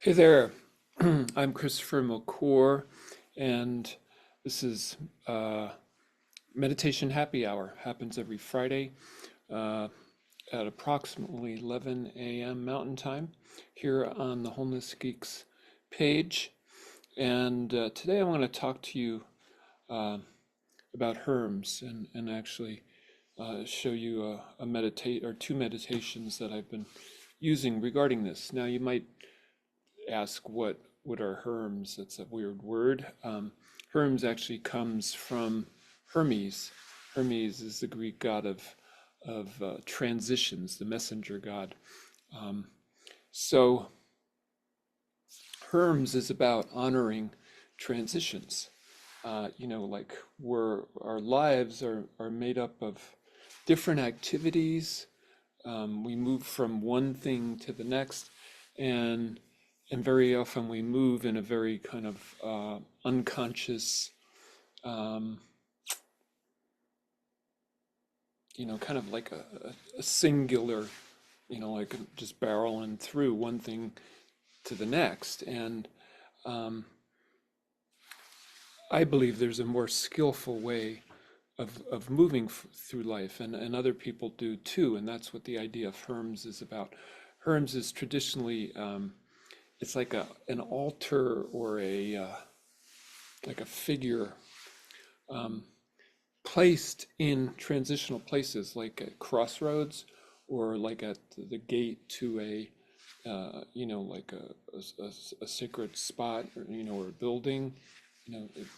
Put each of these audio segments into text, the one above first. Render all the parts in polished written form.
Hey there, I'm Christopher McClure, and this is Meditation Happy Hour. Happens every Friday uh, at approximately 11 a.m. Mountain Time here on the Wholeness Geeks page. And today I want to talk to you uh, about Herms and actually show you a meditate or two meditations that I've been using regarding this. Now you might ask what are Herms. That's a weird word. Herms actually comes from Hermes. Hermes is the Greek god of transitions, the messenger god. Um, so Herms is about honoring transitions. Like our lives are made up of different activities. We move from one thing to the next, and very often we move in a very kind of unconscious, um, kind of like a singular, like just barreling through one thing to the next. And um, I believe there's a more skillful way of moving through life, and other people do too. And that's what the idea of Herms is about. Herms is traditionally, it's like an altar or like a figure um, placed in transitional places, like at crossroads or like at the gate to like a sacred spot, or a building,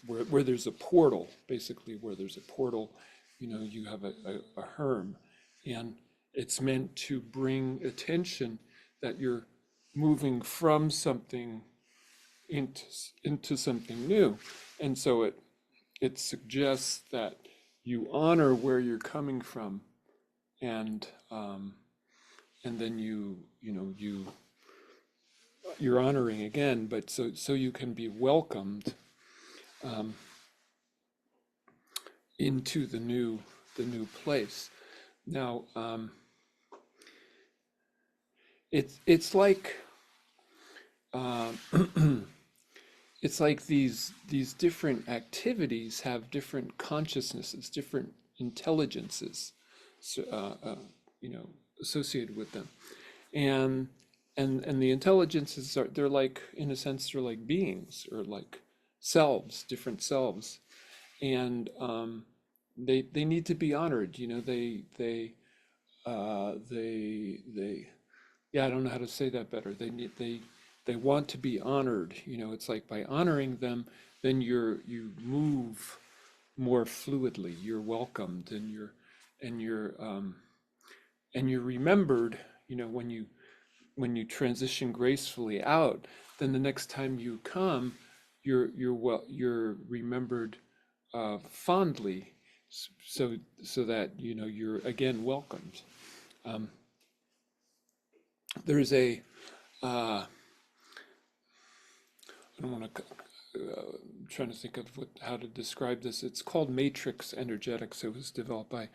where there's a portal, basically where there's a portal, you have a herm, and it's meant to bring attention that you're moving from something into into something new. And so it suggests that you honor where you're coming from, and and then you're honoring again, but so you can be welcomed um, into the new place. Now it's like uh, it's like these different activities have different consciousnesses, different intelligences, so, associated with them, and and the intelligences they're like, in a sense, they're like beings or like selves, different selves, and they need to be honored. They yeah, I don't know how to say that better. They want to be honored. It's like by honoring them, then you move more fluidly. You're welcomed, and you're remembered. When you transition gracefully out, then the next time you come, you're remembered fondly, so that you're again welcomed. Um, there's a uh, I don't want to. I'm trying to think of how to describe this. It's called matrix energetics. It was developed by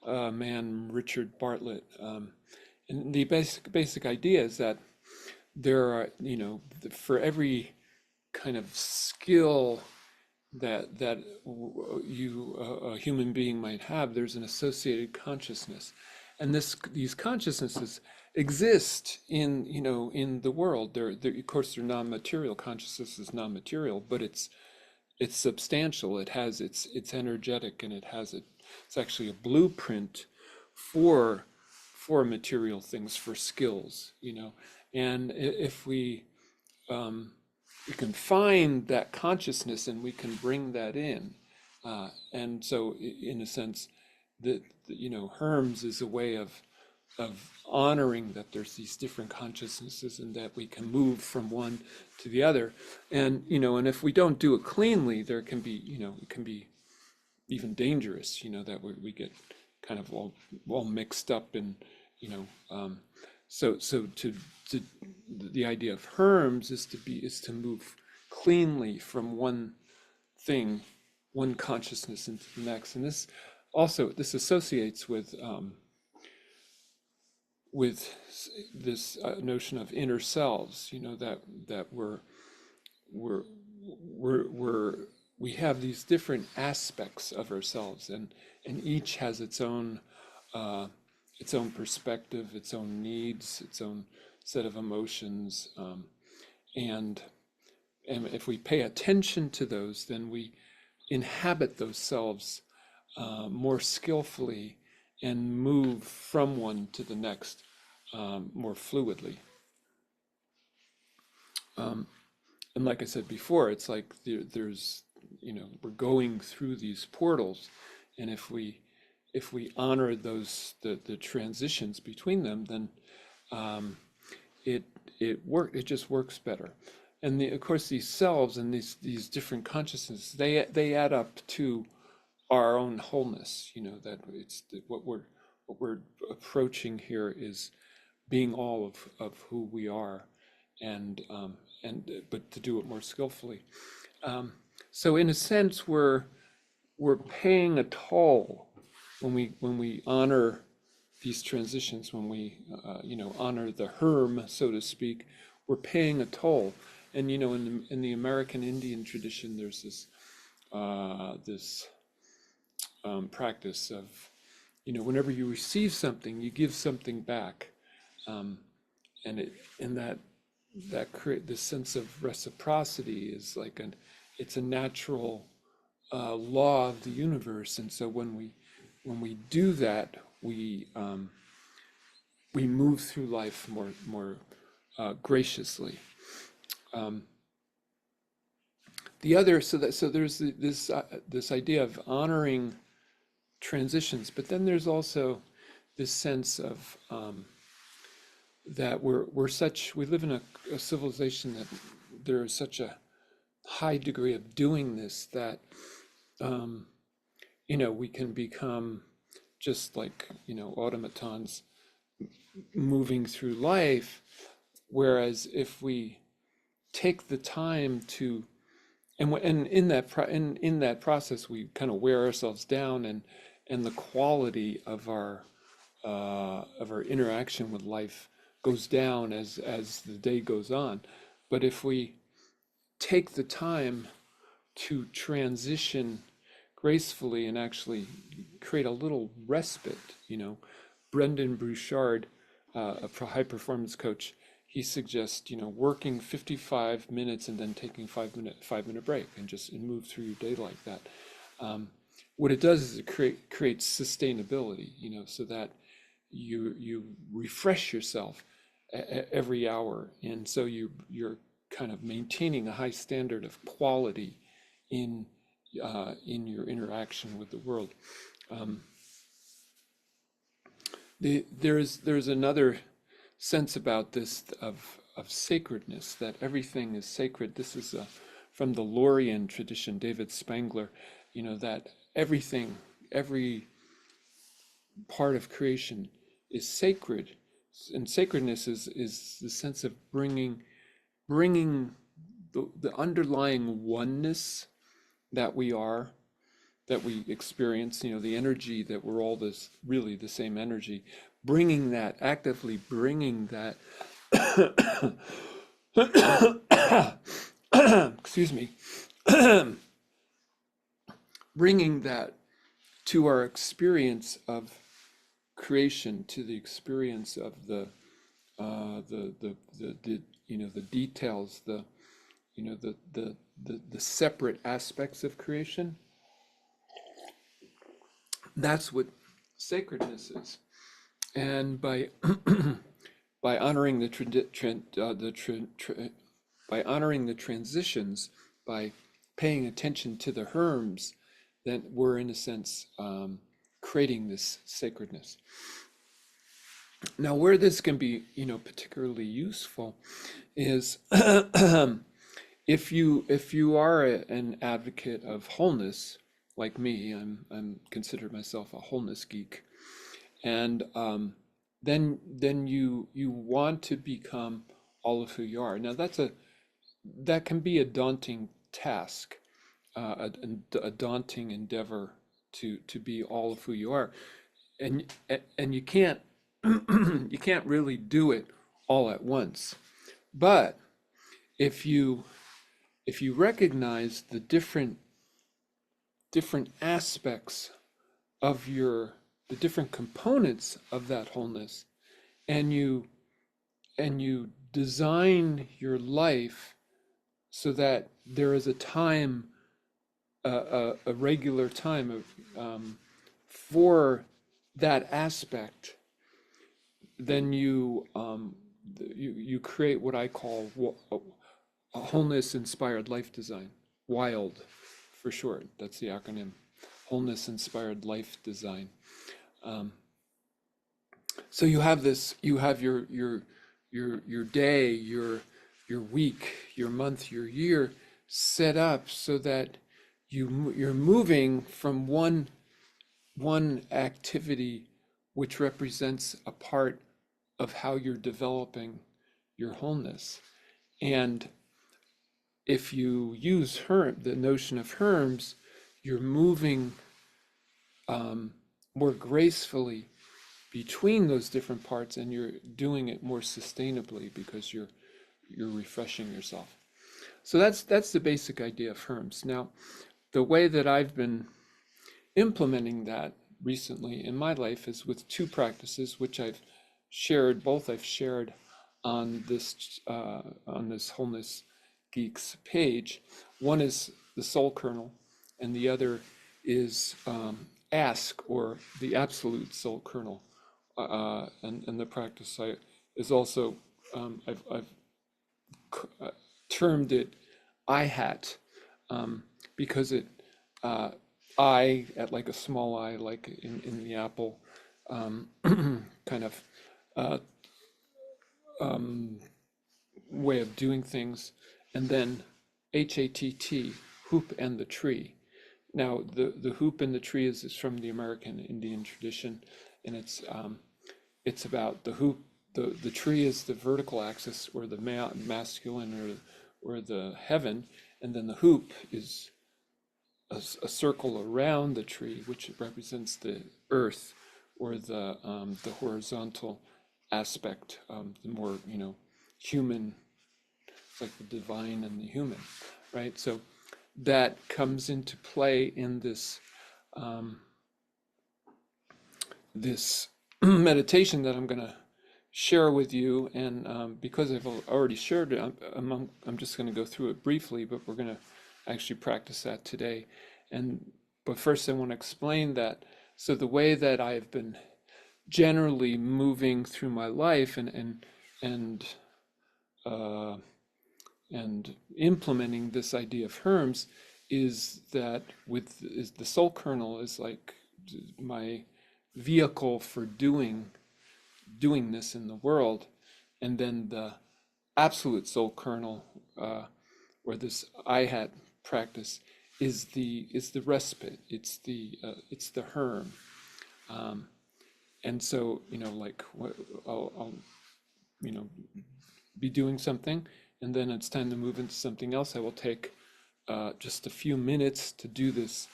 a man, Richard Bartlett. And the basic idea is that there are, for every kind of skill that a human being might have, there's an associated consciousness, and these consciousnesses exist in the world. They're of course they're non-material. Consciousness is non-material, but it's substantial. It's energetic, and it's actually a blueprint for material things, for skills, and if um, we can find that consciousness and we can bring that in. And so, in a sense, Herms is a way of honoring that there's these different consciousnesses and that we can move from one to the other. And if we don't do it cleanly, there can be, it can be even dangerous, that we get kind of all mixed up in, you know, um, so the idea of Herms is to move cleanly from one thing, one consciousness into the next. And this associates with with this notion of inner selves, that we're we're we have these different aspects of ourselves, and each has its own perspective, its own needs, its own set of emotions, and and if we pay attention to those, then we inhabit those selves more skillfully and move from one to the next more fluidly. Um, and like I said before, it's like there's, we're going through these portals, and if we honor the transitions between them, then um, it it just works better. And of course, these selves and these different consciousnesses, they add up to our own wholeness. That it's what we're approaching here is being all of who we are, and but to do it more skillfully. Um, so in a sense, we're paying a toll when we honor these transitions, when we honor the Herm, so to speak. We're paying a toll. And in the American Indian tradition, there's this practice of, whenever you receive something, you give something back, um, and that create this sense of reciprocity is like it's a natural law of the universe. And so when we do that, we move through life more graciously. Um, the other so there's this idea of honoring transitions, but then there's also this sense of that we live in a civilization that there is such a high degree of doing this that um, we can become just like automatons moving through life, whereas if we take the time to and in that process we kind of wear ourselves down, and the quality of our interaction with life goes down as the day goes on. But if we take the time to transition gracefully and actually create a little respite, Brendan Bouchard, a high performance coach, he suggests, working 55 minutes and then taking 5 minute break, and move through your day like that. What it does is it creates sustainability, so that you refresh yourself every hour, and so you're kind of maintaining a high standard of quality in your interaction with the world. Um, there's another sense about this of sacredness, that everything is sacred. This is from the Lorian tradition, David Spangler, that every part of creation is sacred, and sacredness is the sense of bringing the underlying oneness that we are, that we experience, the energy that we're all really the same energy, actively bringing that, excuse me, bringing that to our experience of creation, to the experience of the details, the separate aspects of creation. That's what sacredness is. And by by honoring by honoring the transitions, by paying attention to the Herms, then we're in a sense creating this sacredness. Now, where this can be, particularly useful is if you are an advocate of wholeness, like me. I'm consider myself a wholeness geek, and then you want to become all of who you are. Now, that can be a daunting task, a daunting endeavor to be all of who you are, and you can't you can't really do it all at once. But if you recognize the different aspects of the different components of that wholeness, and you design your life so that there is a time, a regular time for that aspect, then you create what I call a wholeness inspired life design. WILD for short. That's the acronym. Wholeness Inspired Life Design. So you have this. You have your day, your week, your month, your year set up so that you're moving from one activity which represents a part of how you're developing your wholeness. And if you use the notion of Herms, you're moving more gracefully between those different parts, and you're doing it more sustainably because you're refreshing yourself. So that's the basic idea of Herms. Now, the way that I've been implementing that recently in my life is with two practices, which I've shared. Both I've shared on this Wholeness Geeks page. One is the Soul Kernel, and the other is Ask, or the Absolute Soul Kernel. And the practice is also I've termed it I-hat, because it I at like a small I, like in the apple, kind of way of doing things, and then HATT, hoop and the tree. Now the hoop and the tree is from the American Indian tradition, and it's about the hoop. The tree is the vertical axis, or the masculine, or the heaven, and then the hoop is a circle around the tree, which represents the earth, or the horizontal aspect, the more human. It's like the divine and the human, right? So that comes into play in this meditation that I'm going to share with you. And because I've already shared it, I'm just going to go through it briefly, but we're going to actually practice that today. But first I want to explain that. So the way that I've been generally moving through my life and implementing this idea of Herms is that is the soul kernel is like my vehicle for doing this in the world, and then the absolute soul kernel, or this I-hat practice, is the respite. It's the Herm. And so like I'll be doing something, and then it's time to move into something else. I will take just a few minutes to do this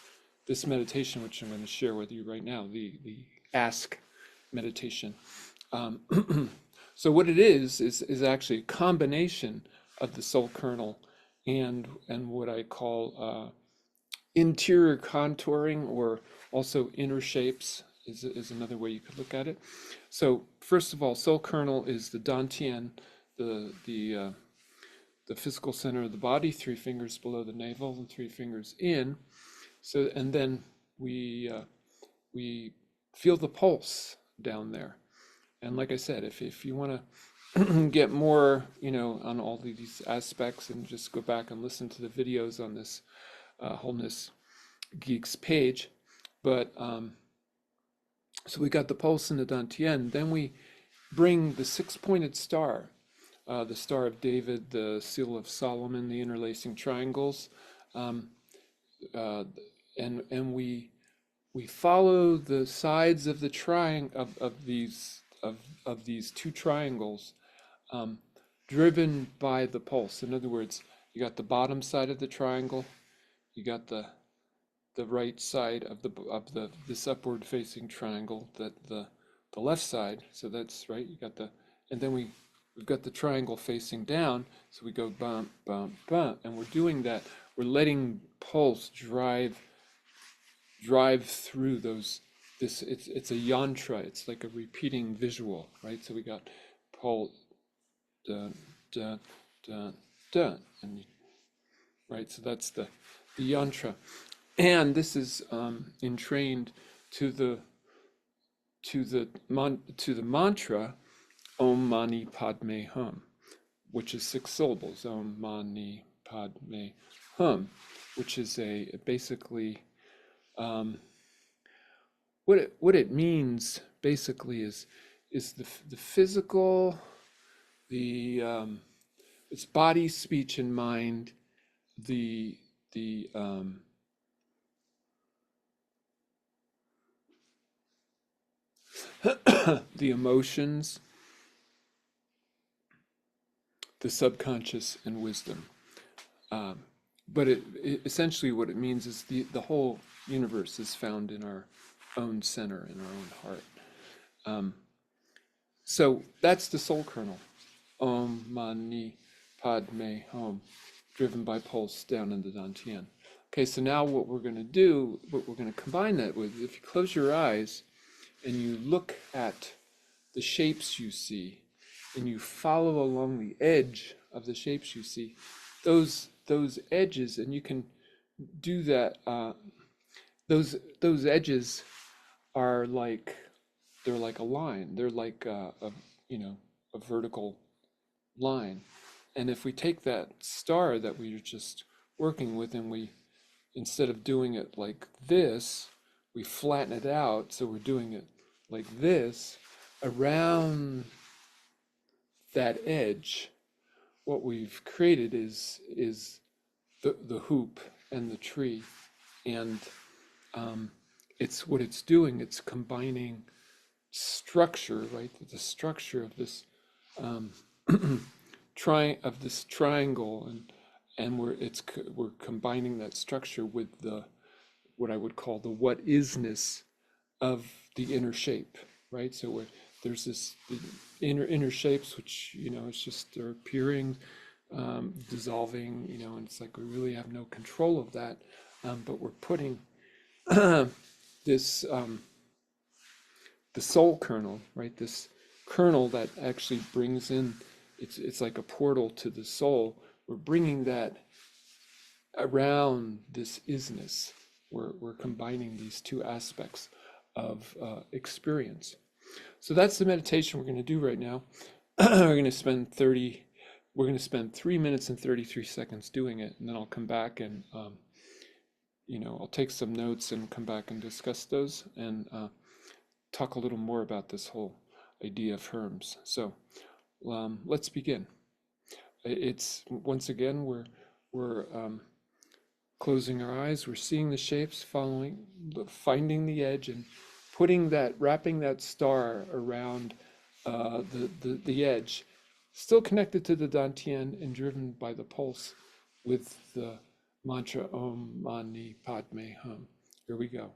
meditation, which I'm going to share with you right now, the Ask meditation. So what it is actually a combination of the soul kernel and what I call interior contouring, or also inner shapes is another way you could look at it. So first of all, soul kernel is the dantian, the physical center of the body, 3 fingers below the navel and 3 fingers in. So, and then we feel the pulse down there. And like I said, if you want to get more, on all of these aspects, and just go back and listen to the videos on this Wholeness Geeks page. But so we got the pulse and the dantian. Then we bring the 6-pointed star, the Star of David, the Seal of Solomon, the interlacing triangles, and we follow the sides of the triangle of these 2 triangles, driven by the pulse. In other words, you got the bottom side of the triangle, you got the right side of this upward facing triangle, that the the left side. So that's right. You got the, and then we've got the triangle facing down. So we go bump, bump, bump, and we're doing that. We're letting pulse drive through those. It's a yantra. It's like a repeating visual, right? So we got pulse, dun, dun, dun, dun, and right. So that's the yantra, and this is entrained to the to the mantra Om Mani Padme Hum, which is 6 syllables. Om Mani Padme Hum, which is a basically what it means basically is the physical, the it's body, speech, and mind, the the the emotions, the subconscious, and wisdom. Um, but essentially what it means is the whole universe is found in our own center, in our own heart. Um, so that's the soul kernel. Om Mani Padme Hum, driven by pulse down in the dantian. Okay, so now what we're going to do, what we're going to combine that with, if you close your eyes and you look at the shapes you see, and you follow along the edge of the shapes you see, those edges, and you can do that. Those edges are like they're like a line. They're like a vertical line. And if we take that star that we were just working with, and we, instead of doing it like this, we flatten it out. So we're doing it like this around that edge. What we've created is the hoop and the tree, and it's what it's doing. It's combining structure, right? The structure of this um, of this triangle, and we're combining that structure with the what I would call the what isness of the inner shape, right? So there's the inner shapes, which it's just they're appearing, dissolving, and it's like we really have no control of that, but we're putting this the soul kernel, right? This kernel that actually brings in, it's like a portal to the soul. We're bringing that around this isness. We're combining these two aspects of experience. So that's the meditation we're going to do right now. We're going to spend 3 minutes and 33 seconds doing it, and then I'll come back and I'll take some notes and come back and discuss those, and talk a little more about this whole idea of Herms. So let's begin. It's once again we're closing our eyes. We're seeing the shapes, finding the edge, and wrapping that star around the edge, still connected to the dantian and driven by the pulse with the mantra Om Mani Padme Hum. Here we go.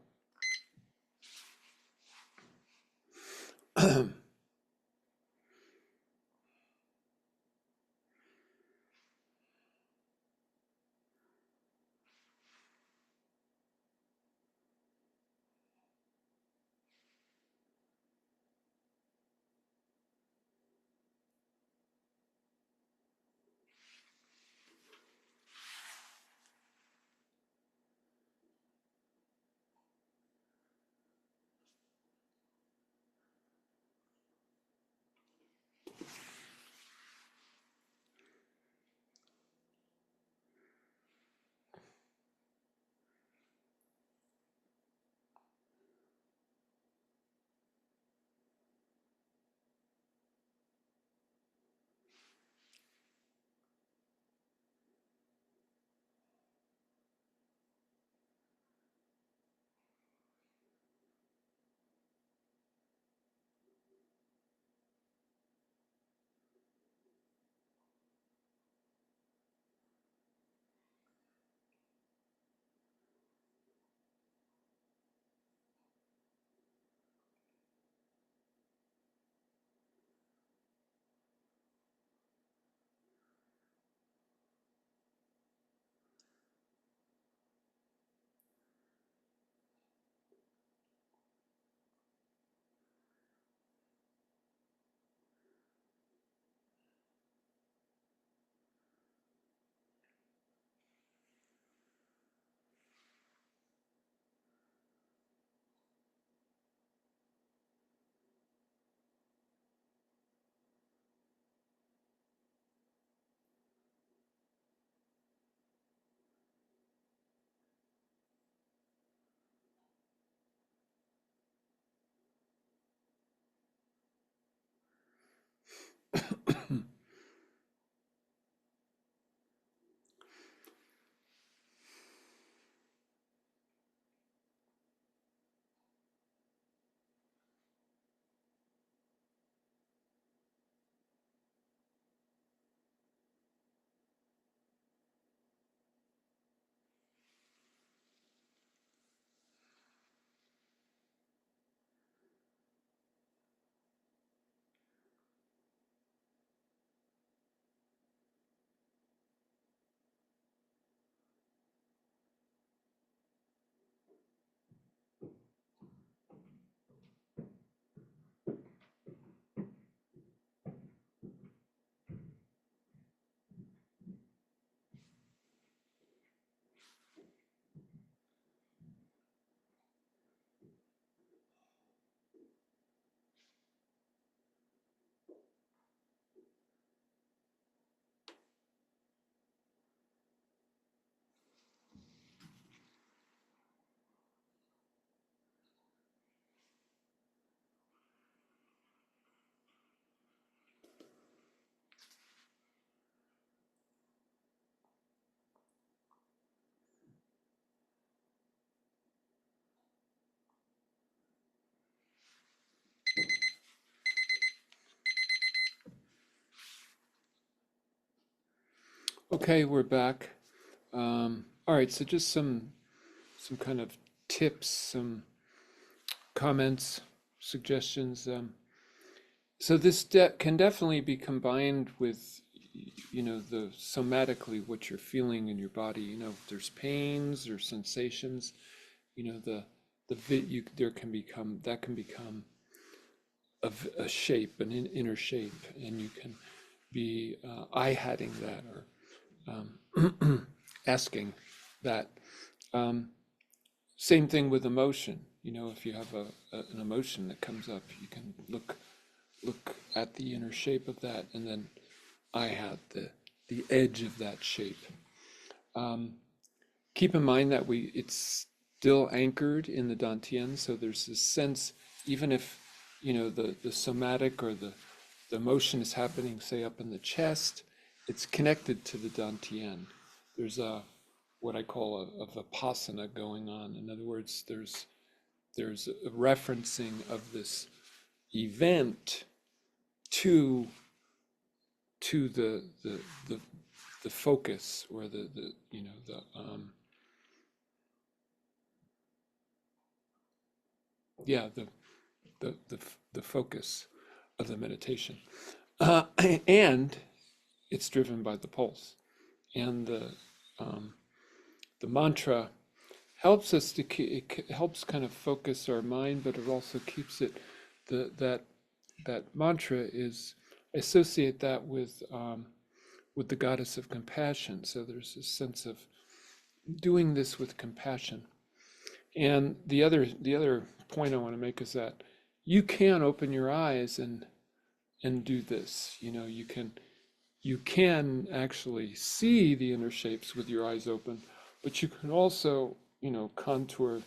Okay, we're back. All right, so just some kind of tips, some comments, suggestions. So this can definitely be combined with, the somatically what you're feeling in your body. If there's pains or sensations, the there can become that can become a shape, an inner shape, and you can be eye-hatting that or asking that. Um, Same thing with emotion. If you have an emotion that comes up, you can look at the inner shape of that, and then I have the edge of that shape. Um, Keep in mind that it's still anchored in the Dantian, so there's this sense, even if the somatic or the emotion is happening, say up in the chest, it's connected to the Dantian. There's a what I call a vipassana going on. In other words, there's a referencing of this event to the the focus or the yeah the focus of the meditation, uh, and it's driven by the pulse, and um, the mantra helps us to it helps kind of focus our mind, but it also keeps it that that mantra is associate that with the goddess of compassion. So there's this sense of doing this with compassion. And the other point I want to make is that you can open your eyes and do this. You can actually see the inner shapes with your eyes open, but you can also contour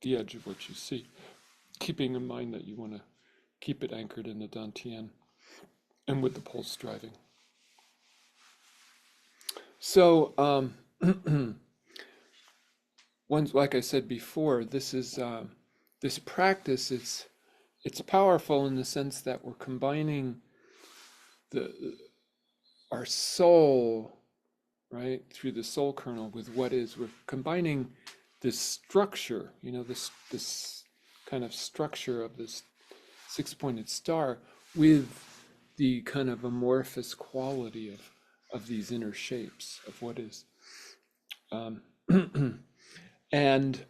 the edge of what you see, keeping in mind that you want to keep it anchored in the dantian and with the pulse driving. So once, like I said before, this practice. It's powerful in the sense that we're combining the our soul, right, through the soul kernel with what is. We're combining this structure, this kind of structure of this six-pointed star with the kind of amorphous quality of these inner shapes of what is. Um, and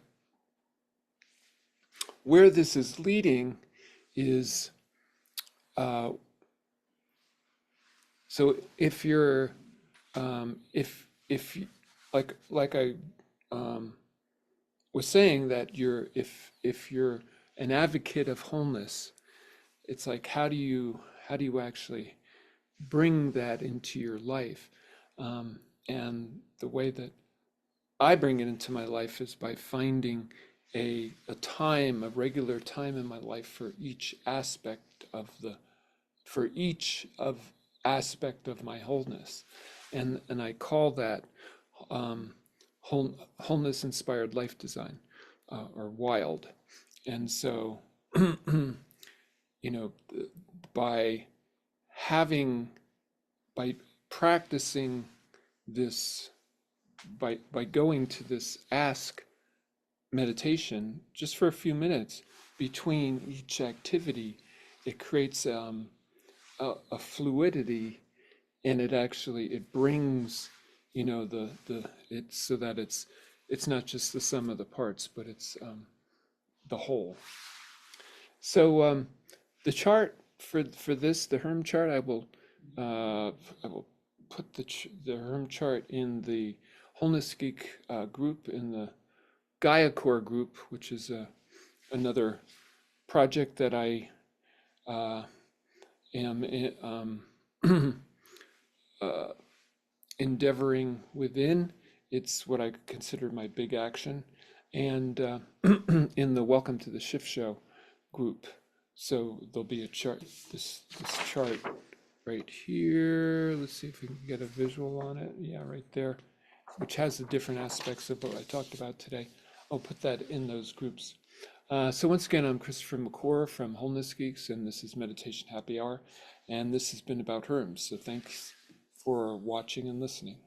where this is leading is so if you're if like I um, was saying that if you're an advocate of wholeness, it's like how do you actually bring that into your life? And the way that I bring it into my life is by finding a regular time in my life for each aspect of the for each of aspect of my wholeness, and I call that um, wholeness inspired life design, or wild. And so you know by having by practicing this, by going to this ask meditation just for a few minutes between each activity, it creates a fluidity, and it brings the it's so that it's not just the sum of the parts, but it's the whole. So the chart for this, the Herm chart, I will put the Herm chart in the Wholeness Geek group, in the Gaia Core group, which is another project that I am uh, endeavoring within. It's what I consider my big action, and in the Welcome to the Shift Show group. So there'll be a chart, this chart right here. Let's see if we can get a visual on it. Yeah, right there, which has the different aspects of what I talked about today. I'll put that in those groups. So once again, I'm Christopher McClure from Wholeness Geeks, and this is Meditation Happy Hour, and this has been about Herms. So for watching and listening.